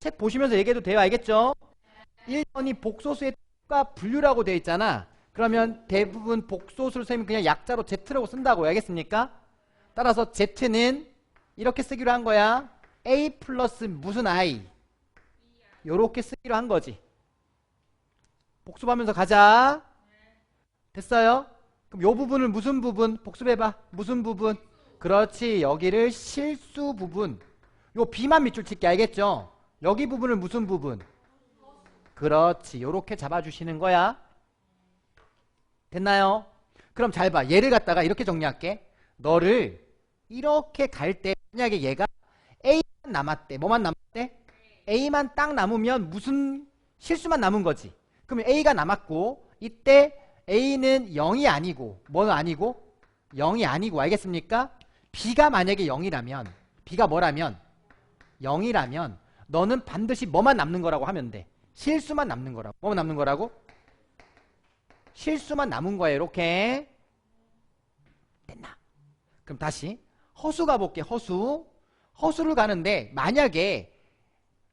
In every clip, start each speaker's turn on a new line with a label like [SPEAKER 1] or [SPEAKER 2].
[SPEAKER 1] 책 보시면서 얘기해도 돼요. 알겠죠? 1번이 복소수의 뜻과 분류라고 되어 있잖아. 그러면 대부분 복소수를 쓰면 그냥 약자로 Z라고 쓴다고. 알겠습니까? 따라서 Z는 이렇게 쓰기로 한 거야. A 플러스 무슨 I. 요렇게 쓰기로 한 거지. 복습하면서 가자. 됐어요? 그럼 요 부분을 무슨 부분? 복습해봐. 무슨 부분? 그렇지. 여기를 실수 부분. 요 B만 밑줄 칠게. 알겠죠? 여기 부분을 무슨 부분? 그렇지. 요렇게 잡아주시는 거야. 됐나요? 그럼 잘 봐. 얘를 갖다가 이렇게 정리할게. 너를 이렇게 갈 때 만약에 얘가 A만 남았대. 뭐만 남았대? A만 딱 남으면 무슨 실수만 남은 거지. 그럼 A가 남았고 이때 A는 0이 아니고 뭐는 아니고 0이 아니고 알겠습니까? B가 만약에 0이라면 B가 뭐라면 0이라면 너는 반드시 뭐만 남는 거라고 하면 돼. 실수만 남는 거라고. 뭐만 남는 거라고? 실수만 남은 거예요. 이렇게. 됐나? 그럼 다시 허수 가볼게. 허수를 가는데 만약에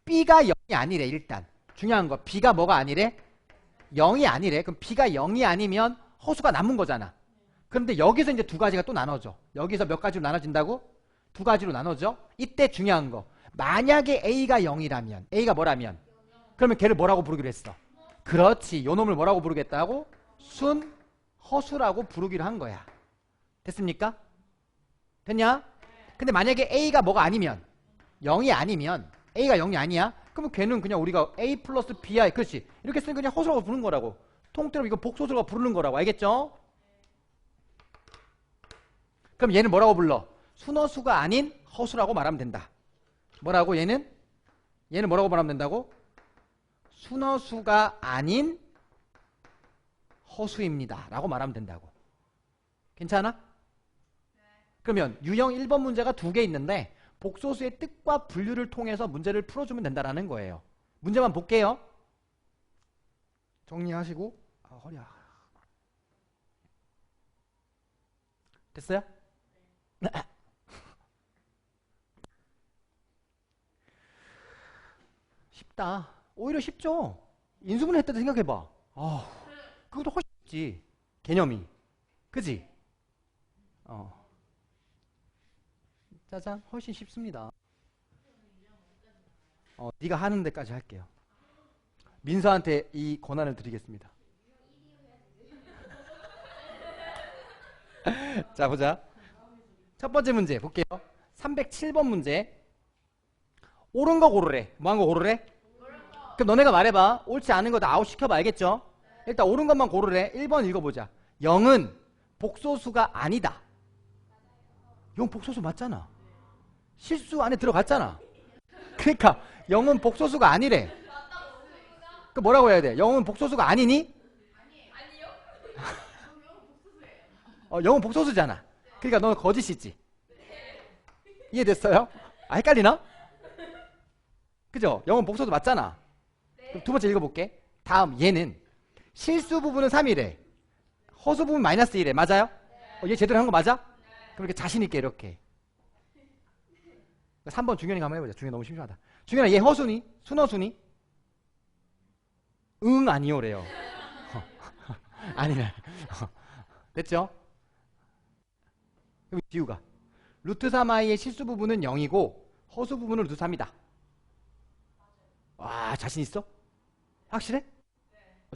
[SPEAKER 1] B가 0이 아니래. 일단 중요한 거 B가 뭐가 아니래? 0이 아니래. 그럼 B가 0이 아니면 허수가 남은 거잖아. 그런데 여기서 이제 두 가지가 또 나눠져. 여기서 몇 가지로 나눠진다고? 두 가지로 나눠져. 이때 중요한 거 만약에 A가 0이라면 A가 뭐라면 그러면 걔를 뭐라고 부르기로 했어? 그렇지. 요 놈을 뭐라고 부르겠다고? 허수라고 부르기로 한 거야. 됐습니까? 됐냐? 근데 만약에 A가 뭐가 아니면 0이 아니면 A가 0이 아니야? 그러면 걔는 그냥 우리가 A 플러스 BI 그렇지. 이렇게 쓰면 그냥 허수라고 부르는 거라고. 통째로 이거 복소수라고 부르는 거라고. 알겠죠? 그럼 얘는 뭐라고 불러? 순허수가 아닌 허수라고 말하면 된다. 뭐라고 얘는 뭐라고 말하면 된다고? 순허수가 아닌 허수입니다 라고 말하면 된다고. 괜찮아? 그러면 유형 1번 문제가 두 개 있는데 복소수의 뜻과 분류를 통해서 문제를 풀어주면 된다라는 거예요. 문제만 볼게요. 정리하시고 허리야. 됐어요? 쉽다. 오히려 쉽죠? 인수분해 했다 생각해봐. 그것도 훨씬 쉽지. 개념이. 그지? 짜잔. 훨씬 쉽습니다. 네가 하는 데까지 할게요. 민서한테 이 권한을 드리겠습니다. 자 보자. 첫 번째 문제 볼게요. 307번 문제. 옳은 거 고르래. 뭐 한 거 고르래? 그럼 너네가 말해봐. 옳지 않은 거 다 아웃 시켜봐. 알겠죠? 일단 옳은 것만 고르래. 1번 읽어보자. 0은 복소수가 아니다. 0 복소수 맞잖아. 실수 안에 들어갔잖아. 그러니까 0은 복소수가 아니래. 그 뭐라고 해야 돼? 0은 복소수가 아니니? 아니요. 0은 복소수잖아. 그러니까 너는 거짓이지. 이해됐어요? 헷갈리나? 그죠? 0은 복소수 맞잖아. 그럼 두 번째 읽어볼게. 다음 얘는 실수 부분은 3이래. 허수 부분 마이너스 1에 맞아요? 얘 제대로 한 거 맞아? 그럼 이렇게 자신있게 이렇게 3번 중현이가 한번 해보자. 중현 너무 심심하다. 중현아 얘 허수니? 순허수니? 응 아니오래요. 아니네. 됐죠? 그럼 지우가 루트 3i의 실수 부분은 0이고 허수 부분은 루트 3이다. 와 자신 있어? 확실해?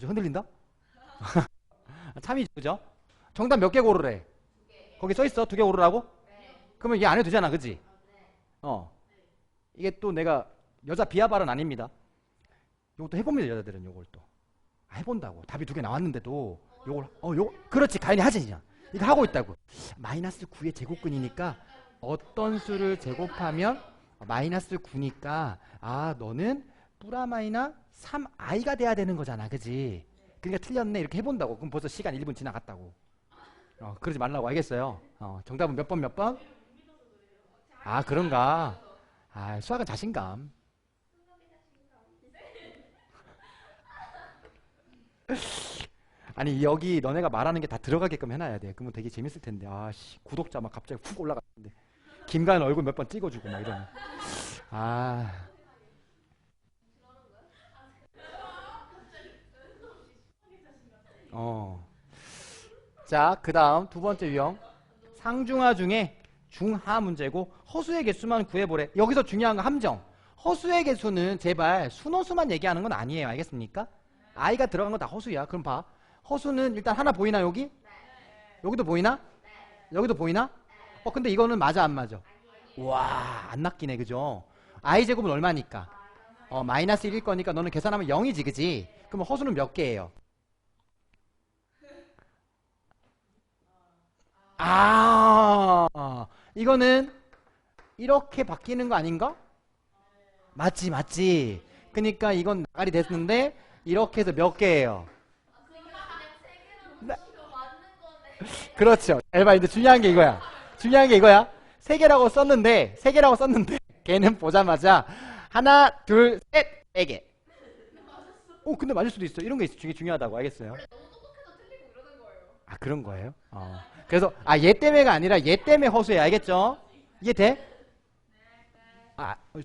[SPEAKER 1] 좀 흔들린다? 참이죠. 그죠? 정답 몇 개 고르래? 거기 써있어? 2개 고르라고? 그러면 얘 안 해도 되잖아. 그지? 이게 또 내가 여자 비하 발언 아닙니다. 요것도 해봅니다. 여자들은 요걸 또 해본다고. 답이 2개 나왔는데도 요걸 그렇지. 가인이 하지. 이거 하고 있다고. 마이너스 9의 제곱근이니까 어떤 수를 제곱하면 마이너스 9니까 너는 뿌라마이나 3i가 돼야 되는 거잖아. 그지? 그러니까 틀렸네. 이렇게 해본다고. 그럼 벌써 시간 1분 지나갔다고. 그러지 말라고. 알겠어요? 정답은 몇 번 몇 번? 그런가? 수학은 자신감. 아니 여기 너네가 말하는 게 다 들어가게끔 해놔야 돼. 그러면 되게 재밌을 텐데. 구독자 막 갑자기 훅 올라갔는데 김가연 얼굴 몇 번 찍어주고 막 이러면 자, 그 다음 두 번째 유형. 상중하 중에 중하 문제고 허수의 개수만 구해보래. 여기서 중요한 거 함정. 허수의 개수는 제발 순허수만 얘기하는 건 아니에요. 알겠습니까? i가 들어간 건 다 허수야. 그럼 봐. 허수는 일단 하나 보이나 여기? 여기도 보이나? 여기도 보이나? 근데 이거는 맞아 안 맞아? 와, 안 낚이네. 그죠? i제곱은 얼마니까? 마이너스 1일 거니까 너는 계산하면 0이지. 그지? 그럼 허수는 몇 개예요? 이거는 이렇게 바뀌는 거 아닌가? 맞지 맞지. 그러니까 이건 나가리 됐는데 이렇게 해서 몇 개예요? 나- 그렇죠. 에바 이제 중요한 게 이거야. 중요한 게 이거야. 세 개라고 썼는데 걔는 보자마자 하나 둘 셋 네 개. 근데 맞을 수도 있어. 이런 게 되게 중요하다고. 알겠어요? 그런 거예요? 그래서 얘 때문에가 아니라 얘 때문에 허수해. 알겠죠? 이해돼?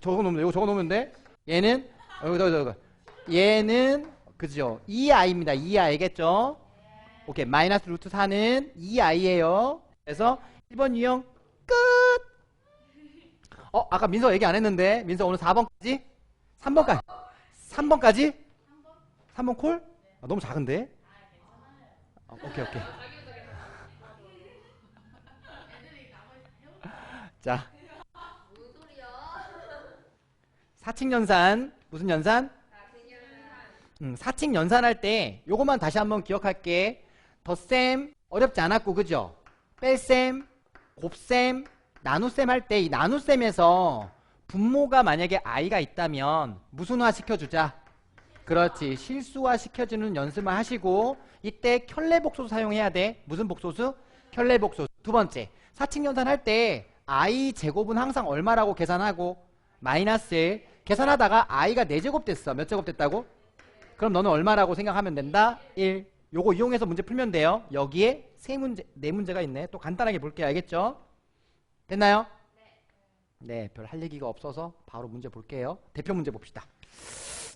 [SPEAKER 1] 적어놓으면 돼. 이거 적어놓으면 돼. 얘는 여기. 얘는 그죠? 2i입니다. 2i 알겠죠? 오케이. 마이너스 루트 4는 2i예요. 그래서 1번 유형 끝. 아까 민서 얘기 안 했는데 민서 오늘 4번까지? 3번까지? 3번까지? 3번 콜? 너무 작은데? 오케이. 자, 사칙 연산. 무슨 연산? 사칙 연산할 때 요것만 다시 한번 기억할게. 덧셈 어렵지 않았고 그죠? 뺄셈, 곱셈, 나눗셈 할 때 이 나눗셈에서 분모가 만약에 i가 있다면 무슨화 시켜주자? 그렇지. 실수화 시켜주는 연습만 하시고 이때 켤레복소수 사용해야 돼. 무슨 복소수? 켤레복소수. 두 번째, 사칙 연산할 때 i 제곱은 항상 얼마라고 계산하고 마이너스 계산하다가 i가 4제곱 됐어. 몇 제곱 됐다고? 그럼 너는 얼마라고 생각하면 된다? 1. 요거 이용해서 문제 풀면 돼요. 여기에 네 문제가 있네. 또 간단하게 볼게요. 알겠죠? 됐나요? 네, 별 할 얘기가 없어서 바로 문제 볼게요. 대표 문제 봅시다.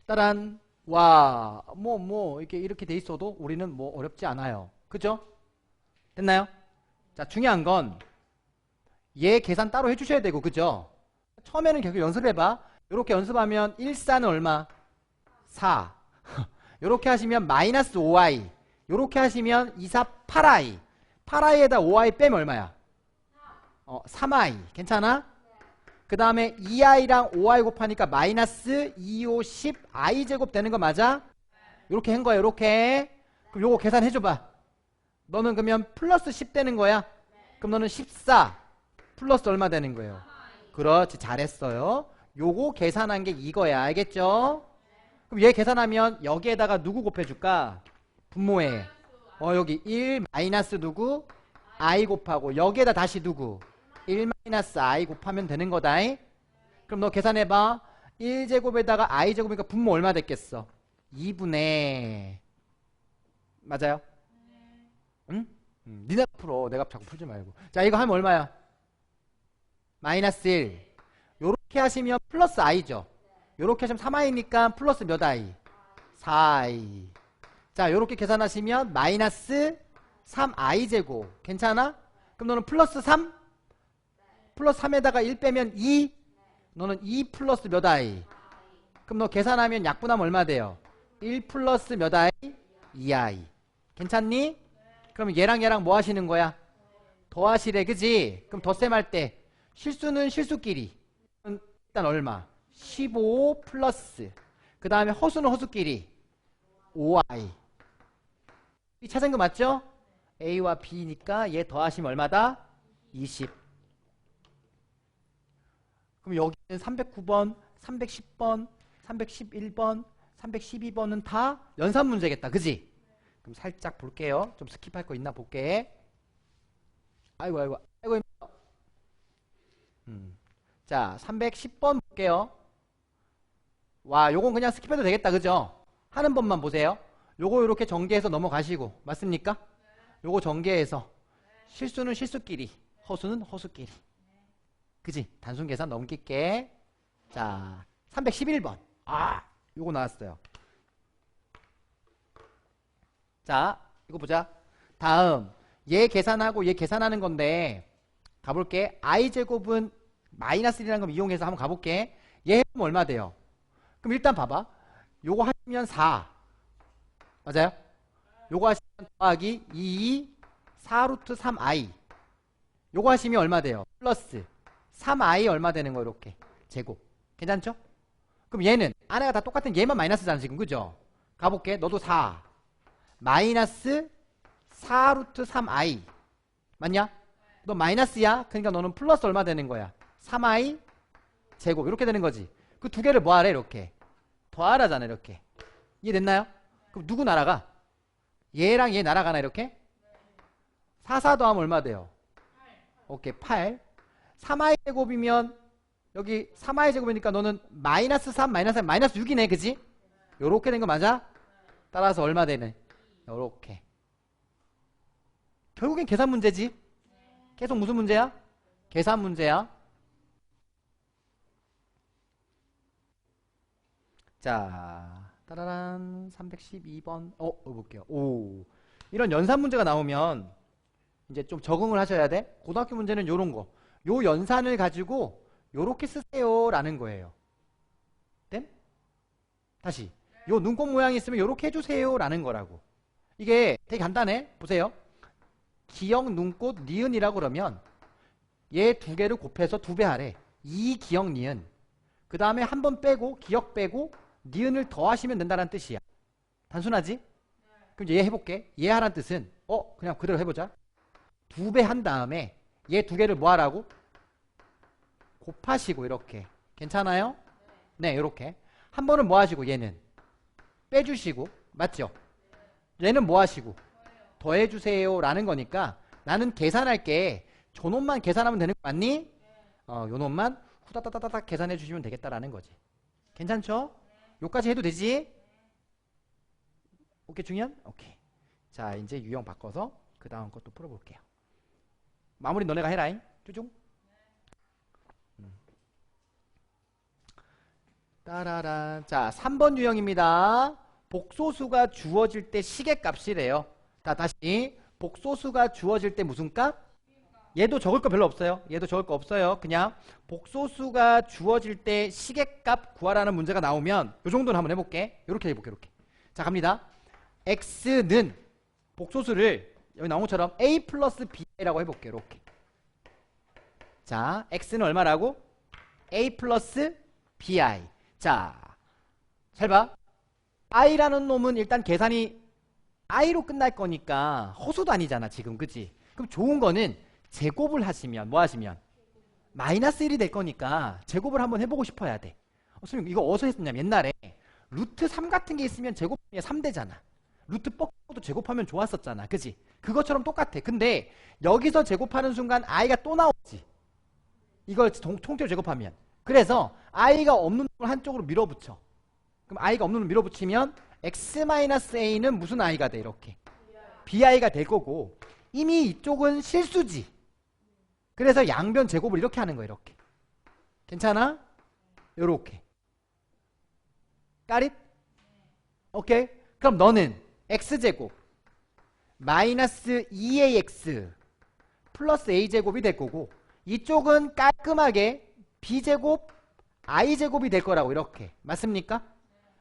[SPEAKER 1] 따란. 와, 이렇게 돼 있어도 우리는 뭐 어렵지 않아요. 그죠? 됐나요? 자, 중요한 건 얘 계산 따로 해주셔야 되고, 그죠? 처음에는 계속 연습해봐. 이렇게 연습하면 1, 4는 얼마? 4. 이렇게 하시면 마이너스 5i. 이렇게 하시면 2, 4, 8i. 8i에다 5i 빼면 얼마야? 3i. 괜찮아? 그 다음에 2i랑 5i 곱하니까 마이너스 2, 5, 10 i 제곱 되는 거 맞아? 이렇게 한 거야. 이렇게. 그럼 요거 계산해줘봐. 너는 그러면 플러스 10 되는 거야? 그럼 너는 14 플러스 얼마 되는 거예요? 그렇지. 잘했어요. 요거 계산한 게 이거야. 알겠죠? 그럼 얘 계산하면 여기에다가 누구 곱해줄까? 분모에 여기 1 마이너스 누구? i 곱하고 여기에다 다시 누구? 1 마이너스 i 곱하면 되는 거다. 그럼 너 계산해봐. 1제곱에다가 i제곱이니까 분모 얼마 됐겠어? 2분의 맞아요? 응? 니네가 풀어. 내가 자꾸 풀지 말고. 자, 이거 하면 얼마야? 마이너스 1. 요렇게 하시면 플러스 i죠. 요렇게 하시면 3i니까 플러스 몇 i? 4i. 자, 요렇게 계산하시면 마이너스 3i 제곱. 괜찮아? 그럼 너는 플러스 3? 플러스 3에다가 1 빼면 2? 너는 2 플러스 몇 i? 그럼 너 계산하면 약분하면 얼마 돼요? 1 플러스 몇 i? 2i. 괜찮니? 그럼 얘랑 뭐 하시는 거야? 더하시래. 그지? 그럼 덧셈 할 때 실수는 실수끼리 일단 얼마? 15 플러스 그 다음에 허수는 허수끼리 5i. 이 찾은 거 맞죠? A와 B니까 얘 더하시면 얼마다? 20. 그럼 여기는 309번, 310번, 311번, 312번은 다 연산 문제겠다. 그지? 그럼 살짝 볼게요. 좀 스킵할 거 있나 볼게. 아이고. 자, 310번 볼게요. 와, 요건 그냥 스킵해도 되겠다. 그죠? 하는 법만 보세요. 요거 이렇게 전개해서 넘어가시고. 맞습니까? 요거 전개해서 실수는 실수끼리, 허수는 허수끼리. 그지? 단순 계산 넘길게. 자, 311번. 요거 나왔어요. 자, 이거 보자. 다음 얘 계산하고 얘 계산하는 건데 가볼게. i제곱은 마이너스 1이라는 걸 이용해서 한번 가볼게. 얘 해보면 얼마 돼요? 그럼 일단 봐봐. 요거 하시면 4 맞아요? 요거 하시면 더하기 2 4루트 3i 요거 하시면 얼마 돼요? 플러스 3i 얼마 되는 거 이렇게 제곱. 괜찮죠? 그럼 얘는 안에가 다 똑같은 얘만 마이너스잖아 지금. 그죠? 가볼게. 너도 4 마이너스 4루트 3i 맞냐? 너 마이너스야. 그러니까 너는 플러스 얼마 되는 거야? 3i 제곱 이렇게 되는 거지. 그 두 개를 뭐 하래? 이렇게 더하라잖아. 이렇게 이해됐나요? 그럼 누구 날아가? 얘랑 얘 날아가나 이렇게? 4, 4 더하면 얼마 돼요? 오케이 8 3i 제곱이면 여기 3i 제곱이니까 너는 마이너스 3 마이너스 3 마이너스 6이네. 그지? 요렇게 된 거 맞아? 따라서 얼마 되네? 요렇게. 결국엔 계산 문제지. 계속 무슨 문제야? 계산 문제야. 자, 따라란 312번. 볼게요. 오, 이런 연산 문제가 나오면 이제 좀 적응을 하셔야 돼. 고등학교 문제는 요런 거. 요 연산을 가지고 요렇게 쓰세요 라는 거예요. 된? 다시. 요 눈꽃 모양이 있으면 요렇게 해주세요 라는 거라고. 이게 되게 간단해. 보세요. 기역, 눈꽃, 니은이라고 그러면 얘 두 개를 곱해서 2배 하래. 이 기역, 니은. 그 다음에 한 번 빼고 기역 빼고 니은을 더하시면 된다는 뜻이야. 단순하지? 그럼 이제 얘 해볼게. 얘 하라는 뜻은 그냥 그대로 해보자. 2배 한 다음에 얘 두 개를 뭐 하라고? 곱하시고 이렇게. 괜찮아요? 네, 이렇게. 한 번은 뭐 하시고 얘는 빼주시고 맞죠? 얘는 뭐 하시고 더해주세요 라는 거니까 나는 계산할게. 저놈만 계산하면 되는 거 맞니? 요놈만 후다다다닥 계산해 주시면 되겠다라는 거지. 괜찮죠? 요까지 해도 되지? 오케이 중요한? 오케이. 자 이제 유형 바꿔서 그 다음 것도 풀어볼게요. 마무리 너네가 해라잉. 쭈중. 따라란. 자 3번 유형입니다. 복소수가 주어질 때 시계값이래요. 자 다시 복소수가 주어질 때 무슨 값? 얘도 적을 거 별로 없어요. 얘도 적을 거 없어요. 그냥 복소수가 주어질 때 시계값 구하라는 문제가 나오면 요 정도는 한번 해볼게. 요렇게 해볼게. 이렇게. 자 갑니다. x는 복소수를 여기 나온 것처럼 a 플러스 b라고 해볼게. 이렇게. 자 x는 얼마라고? a 플러스 bi. 자 잘 봐. i라는 놈은 일단 계산이 i로 끝날 거니까 허수도 아니잖아 지금. 그치? 그럼 좋은 거는 제곱을 하시면 뭐 하시면 마이너스 1이 될 거니까 제곱을 한번 해보고 싶어야 돼. 선생님 이거 어디서 했었냐면 옛날에 루트 3 같은 게 있으면 제곱하면 3되잖아. 루트 뻑도 제곱하면 좋았었잖아. 그치? 그것처럼 똑같아. 근데 여기서 제곱하는 순간 i가 또 나오지. 이걸 통째로 제곱하면. 그래서 i가 없는 걸 한쪽으로 밀어붙여. 그럼 i가 없는 걸 밀어붙이면 x-a는 무슨 i가 돼? 이렇게 bi가 될 거고 이미 이쪽은 실수지. 그래서 양변 제곱을 이렇게 하는 거야. 이렇게. 괜찮아? 요렇게. 까릿? 오케이? 그럼 너는 x제곱 마이너스 2ax 플러스 a제곱이 될 거고 이쪽은 깔끔하게 b제곱 i제곱이 될 거라고. 이렇게. 맞습니까?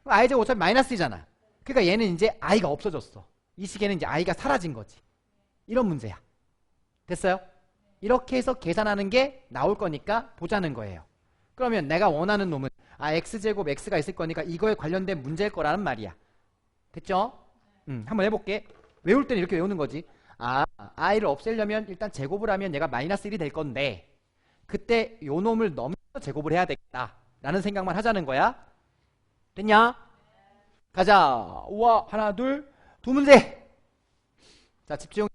[SPEAKER 1] i제곱 어차피 마이너스이잖아. 그러니까 얘는 이제 i가 없어졌어. 이 시계는 이제 i가 사라진 거지. 이런 문제야. 됐어요? 이렇게 해서 계산하는 게 나올 거니까 보자는 거예요. 그러면 내가 원하는 놈은 x제곱 x가 있을 거니까 이거에 관련된 문제일 거라는 말이야. 됐죠? 한번 해볼게. 외울 때는 이렇게 외우는 거지. i를 없애려면 일단 제곱을 하면 얘가 마이너스 1이 될 건데 그때 요 놈을 넘겨서 제곱을 해야 되겠다 라는 생각만 하자는 거야. 됐냐? 가자. 우와 하나 둘 두 문제. 자 집중.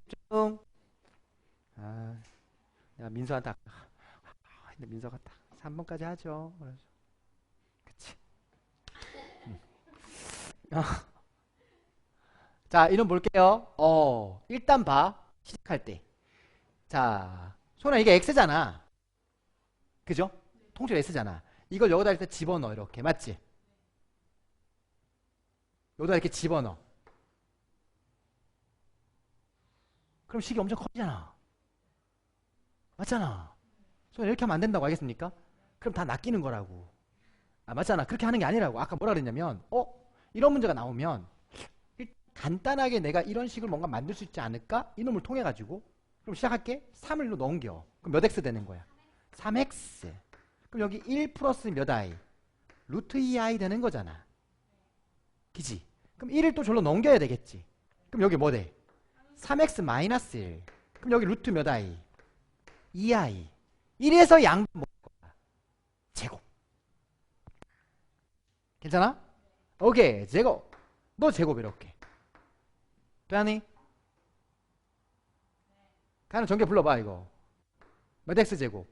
[SPEAKER 1] 내가 민서한테 근데 민서가 딱 3번까지 하죠. 그치. 자 이름 볼게요. 일단 봐. 시작할 때. 자 소연아 이게 x잖아. 그죠? 통째로 x잖아. 이걸 여기다 일단 집어넣어. 이렇게. 맞지? 여기다 이렇게 집어넣어. 그럼 식이 엄청 커지잖아. 맞잖아. 그래서 이렇게 하면 안 된다고 알겠습니까? 그럼 다 낚이는 거라고. 아, 맞잖아. 그렇게 하는 게 아니라고. 아까 뭐라 그랬냐면 이런 문제가 나오면 간단하게 내가 이런 식을 뭔가 만들 수 있지 않을까? 이놈을 통해 가지고 그럼 시작할게. 3을 넘겨. 그럼 몇 x 되는 거야? 3x. 그럼 여기 1 플러스 몇 i? 루트 2i 되는 거잖아. 그지? 그럼 1을 또 절로 넘겨야 되겠지. 그럼 여기 뭐 돼? 3x 마이너스 1. 그럼 여기 루트 몇 i? 2i. 1에서 양분 뭐 거야? 제곱. 괜찮아? 오케이. 제곱. 너 제곱 이렇게. 되니? 가는 전개 불러봐 이거. 몇 x 제곱?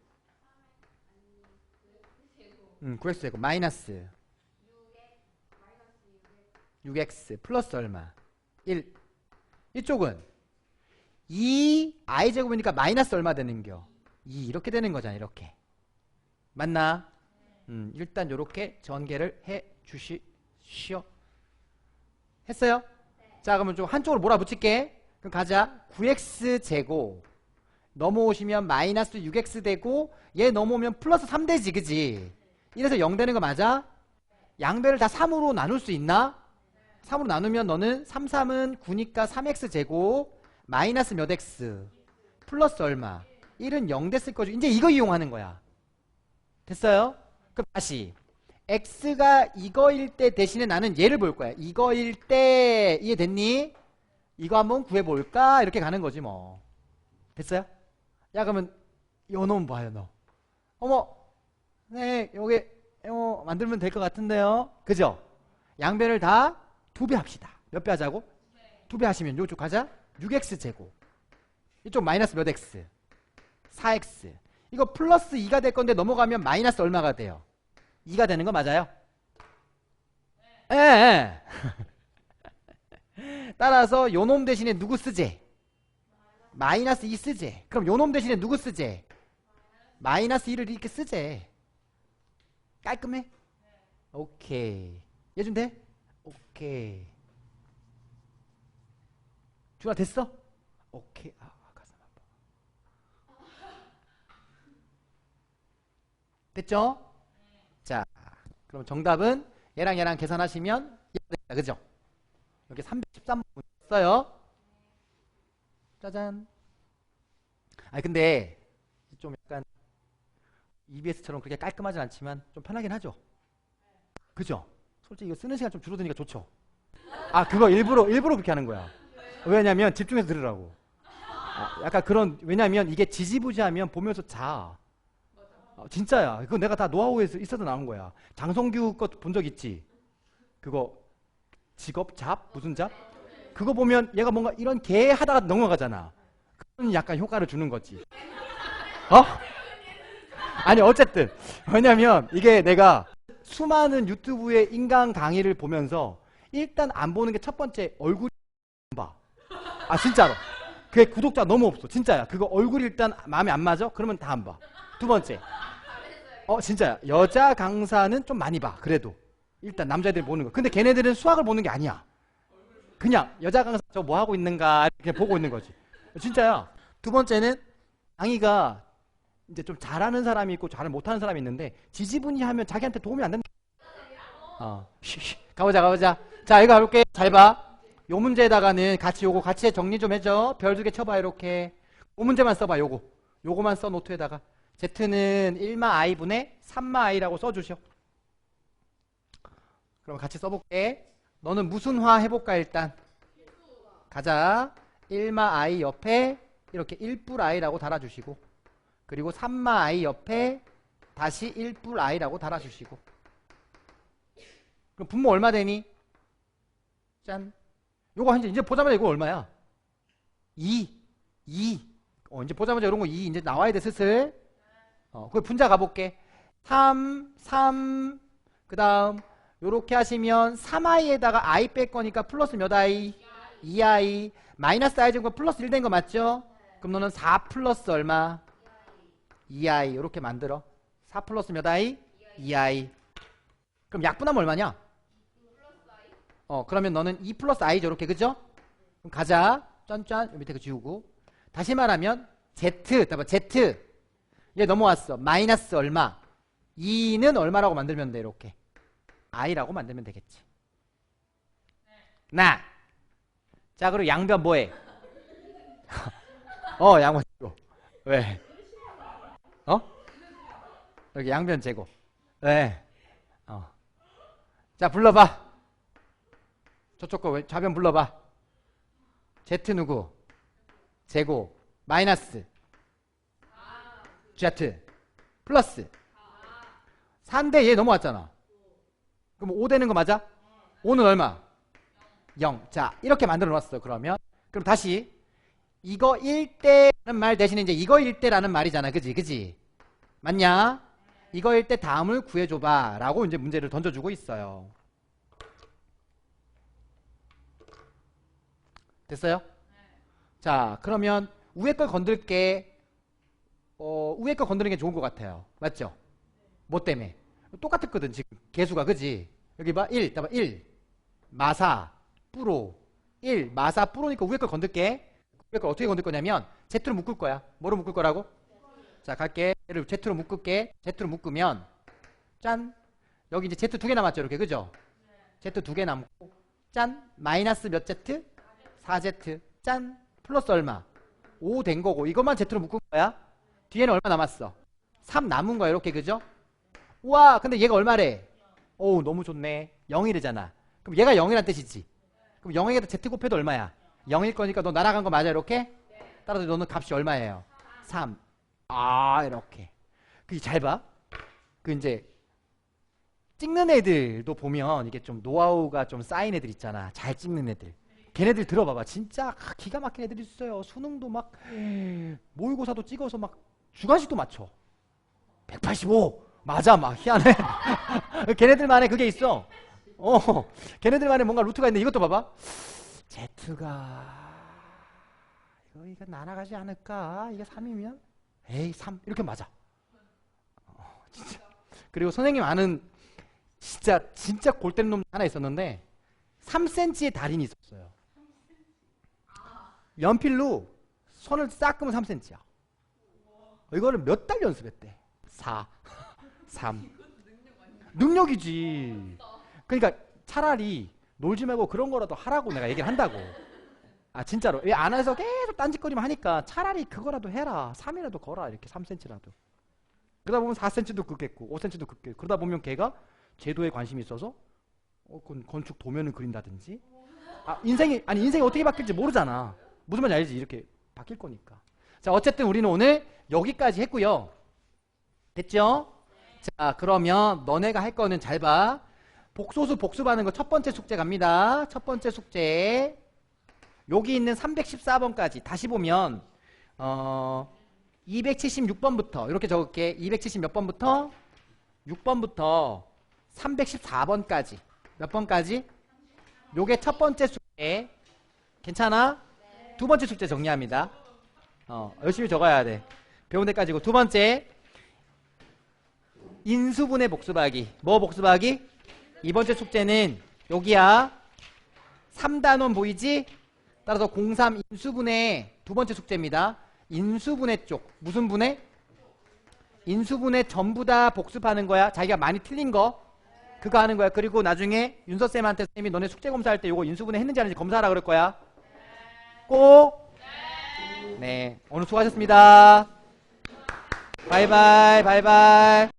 [SPEAKER 1] 9x 제곱 마이너스 6x 플러스 얼마? 1. 이쪽은 2i 제곱이니까 마이너스 얼마 되는겨? 2 이렇게 되는 거잖아. 이렇게. 맞나? 일단 요렇게 전개를 해 주시오. 했어요? 자, 그러면 좀 한쪽으로 몰아붙일게. 그럼 가자. 9x 제곱 넘어오시면 마이너스 6x 되고 얘 넘어오면 플러스 3 되지. 그지? 이래서 0 되는 거 맞아? 양배를 다 3으로 나눌 수 있나? 3으로 나누면 너는 3, 3은 9니까 3x 제곱 마이너스 몇 x 플러스 얼마? 1은 0 됐을 거죠. 이제 이거 이용하는 거야. 됐어요? 그럼 다시 x가 이거일 때 대신에 나는 얘를 볼 거야. 이거일 때 이해됐니? 이거 한번 구해볼까? 이렇게 가는 거지 뭐. 됐어요? 야, 그러면 요 놈 봐요. 너 어머, 네, 요게 만들면 될 것 같은데요. 그죠? 양변을 다 2배 합시다. 몇 배 하자고? 2배 하시면 요쪽 가자. 6x 제곱 이쪽 마이너스 몇 x? 4x. 이거 플러스 2가 될 건데 넘어가면 마이너스 얼마가 돼요? 2가 되는 거 맞아요? 예. 따라서 요놈 대신에 누구 쓰지? 마이너스 2 쓰지. 그럼 요놈 대신에 누구 쓰지? 마이너스 2를 이렇게 쓰지. 깔끔해? 오케이. 얘 좀 돼? 오케이. 준아 됐어? 오케이. 아, 가슴 아파. 됐죠? 자, 그럼 정답은 얘랑 계산하시면 그죠? 여기 313번 있어요. 짜잔. 아니 근데 좀 약간 EBS처럼 그렇게 깔끔하진 않지만 좀 편하긴 하죠. 그죠? 솔직히 이거 쓰는 시간 좀 줄어드니까 좋죠. 아, 그거 일부러 그렇게 하는 거야. 왜냐면 집중해서 들으라고. 약간 그런, 왜냐면 이게 지지부지하면 보면서 자. 진짜야. 그거 내가 다 노하우에서 있어서 나온 거야. 장성규 것 본 적 있지? 그거 직업 잡? 무슨 잡? 그거 보면 얘가 뭔가 이런 개 하다가 넘어가잖아. 그건 약간 효과를 주는 거지. 아니 어쨌든 왜냐면 이게 내가 수많은 유튜브의 인강 강의를 보면서 일단 안 보는 게 첫 번째 얼굴 봐. 아 진짜로. 그게 구독자 너무 없어. 진짜야. 그거 얼굴이 일단 마음에 안 맞아? 그러면 다 안 봐. 두 번째. 진짜야. 여자 강사는 좀 많이 봐. 그래도. 일단 남자애들이 보는 거. 근데 걔네들은 수학을 보는 게 아니야. 그냥 여자 강사 저 뭐 하고 있는가 이렇게 보고 있는 거지. 진짜야. 두 번째는 강의가 이제 좀 잘하는 사람이 있고 잘 못하는 사람이 있는데 지지분이하면 자기한테 도움이 안 된다. 가보자. 자, 이거 가볼게. 잘 봐. 요 문제에다가는 요거 같이 정리 좀 해줘. 별 2개 쳐봐. 이렇게 요 문제만 써봐. 요거만 써. 노트에다가 Z는 1마 i분의 3마 i라고 써주셔. 그럼 같이 써볼게. 너는 무슨 화 해볼까? 일단 가자. 1마 i 옆에 이렇게 1뿔 i라고 달아주시고, 그리고 3마 i 옆에 다시 1뿔 i라고 달아주시고. 그럼 분모 얼마 되니? 짠. 요거 이제 보자마자 이거 얼마야? 2. 이제 보자마자 이런 거 2 이제 나와야 돼 슬슬. 그 분자 가볼게. 3, 그 다음 요렇게 하시면 3i에다가 i 뺄 거니까 플러스 몇 i? 2i. 마이너스 i 제곱 플러스 1 된 거 맞죠? 그럼 너는 4 플러스 얼마? 2i. 요렇게 만들어. 4 플러스 몇 i? 2i. 그럼 약분하면 얼마냐? 그러면 너는 2 플러스 i죠. 이렇게. 그죠? 그럼 가자. 짠짠. 요 밑에 그 지우고. 다시 말하면 Z, Z 얘 넘어왔어. 마이너스 얼마? 2는 얼마라고 만들면 돼? 이렇게 i라고 만들면 되겠지. 나. 자, 그리고 양변 뭐해? 양변 제곱. 왜? 여기 양변 제곱. 왜? 자, 불러봐. 저쪽 거 좌변 불러봐. Z 누구? 제곱 마이너스 Z 플러스 4인데 얘 넘어왔잖아. 그럼 5 되는 거 맞아? 5는 얼마? 0. 자, 이렇게 만들어 놨어. 그럼 다시 이거 1대라는 말 대신에 이제 이거 1대라는 말이잖아. 그지? 맞냐? 이거 1대 다음을 구해줘봐 라고 이제 문제를 던져주고 있어요. 됐어요? 자, 그러면 위에 걸 건들게. 위에 거 건드는 게 좋은 것 같아요. 맞죠? 뭐 때문에? 똑같았거든 지금 개수가. 그지? 여기 봐. 1 마사 뿌로 1 마사 뿌로니까 위에 걸 건들게. 위에 걸 어떻게 건들 거냐면 Z로 묶을 거야. 뭐로 묶을 거라고? 자, 갈게. 얘를 Z로 묶을게. Z로 묶으면 짠, 여기 이제 Z 2개 남았죠. 이렇게. 그죠? Z 2개 남고 짠, 마이너스 몇 Z? 4Z. 짠, 플러스 얼마? 5 된 거고 이것만 Z로 묶은 거야. 뒤에는 얼마 남았어? 3 남은 거야. 이렇게. 그죠? 우와, 근데 얘가 얼마래? 오, 너무 좋네. 0이래잖아. 그럼 얘가 0이란 뜻이지. 그럼 0에다 Z 곱해도 얼마야? 0일 거니까 너 날아간 거 맞아? 이렇게? 따라서 너는 값이 얼마예요? 3. 이렇게. 그 잘 봐. 그 이제 찍는 애들도 보면 이게 좀 노하우가 좀 쌓인 애들 있잖아. 잘 찍는 애들. 걔네들 들어봐봐. 진짜 기가 막힌 애들이 있어요. 수능도 막 모의고사도 찍어서 막 주관식도 맞춰. 185 맞아. 막 희한해. 걔네들만의 그게 있어. 걔네들만의 뭔가 루트가 있는데 이것도 봐봐. Z가 이거 날아가지 않을까? 이게 3이면 에이 3 이렇게 맞아. 진짜. 그리고 선생님 아는 진짜 골 때리는 놈 하나 있었는데 3cm의 달인이 있었어요. 연필로 선을 싹 끄면 3cm야. 이거를 몇 달 연습했대? 4 3 능력이지. 그러니까 차라리 놀지 말고 그런 거라도 하라고 내가 얘기를 한다고. 진짜로. 왜 안 해서 계속 딴짓거리만 하니까 차라리 그거라도 해라. 3이라도 걸어. 이렇게 3cm라도. 그러다 보면 4cm도 긋겠고 5cm도 긋겠고. 그러다 보면 걔가 제도에 관심이 있어서 건축 도면을 그린다든지. 인생이 어떻게 바뀔지 모르잖아. 무슨 말인지 알지? 이렇게 바뀔 거니까. 자, 어쨌든 우리는 오늘 여기까지 했고요. 됐죠? 자, 그러면 너네가 할 거는 잘 봐. 복소수 복습하는 거 첫 번째 숙제 갑니다. 첫 번째 숙제. 여기 있는 314번까지 다시 보면 276번부터 이렇게 적을게. 270 몇 번부터? 6번부터 314번까지. 몇 번까지? 요게 첫 번째 숙제. 괜찮아? 두 번째 숙제 정리합니다. 열심히 적어야 돼. 배운 데까지고. 두 번째, 인수분해 복습하기. 뭐 복습하기? 이번 주 숙제는 여기야. 3단원 보이지? 따라서 03 인수분해 두 번째 숙제입니다. 인수분해 쪽. 무슨 분해? 인수분해 전부 다 복습하는 거야. 자기가 많이 틀린 거 그거 하는 거야. 그리고 나중에 윤서쌤한테 쌤이 너네 숙제 검사할 때 이거 인수분해 했는지 안 했는지 검사하라 그럴 거야. 꼭? 네, 오늘 수고하셨습니다. 바이바이. 바이바이.